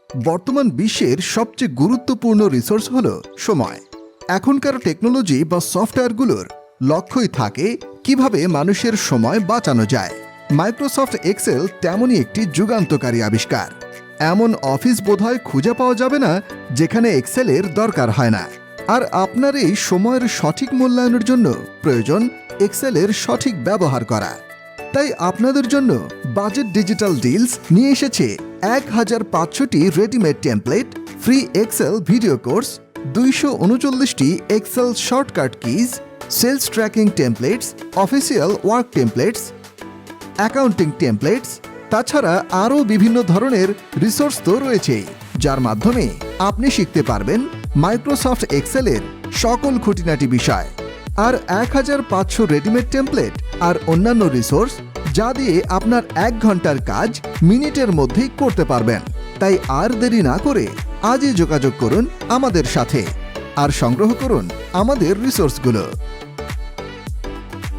বর্তমান বিশ্বের সবচেয়ে গুরুত্বপূর্ণ রিসোর্স হলো সময়। এখনকার টেকনোলজি বা সফটওয়্যারগুলোর লক্ষ্যই থাকে কিভাবে মানুষের সময় বাঁচানো যায়। মাইক্রোসফট এক্সেল তেমনই একটি যুগান্তকারী আবিষ্কার। এমন অফিস বোধহয় খুঁজে পাওয়া যাবে না যেখানে এক্সেলের দরকার হয় না। আর আপনার এই সময়ের সঠিক মূল্যায়নের জন্য প্রয়োজন এক্সেলের সঠিক ব্যবহার করা। তাই আপনাদের জন্য বাজেট ডিজিটাল ডিলস নিয়ে এসেছে 1500টি readymade template, free excel video course, 239টি excel shortcut keys, sales tracking templates, official work templates, accounting templates, তাছাড়া আরও বিভিন্ন ধরনের রিসোর্স তো রয়েছেই, যার মাধ্যমে আপনি শিখতে পারবেন মাইক্রোসফট এক্সেলের সকল খুঁটিনাটি বিষয়। আর 1500 রেডিমেড টেমপ্লেট আর অন্যান্য রিসোর্স, যা দিয়ে আপনার 1 ঘন্টার কাজ মিনিটের মধ্যেই করতে পারবেন। তাই আর দেরি না করে আজই যোগাযোগ করুন আমাদের সাথে আর সংগ্রহ করুন আমাদের রিসোর্সগুলো।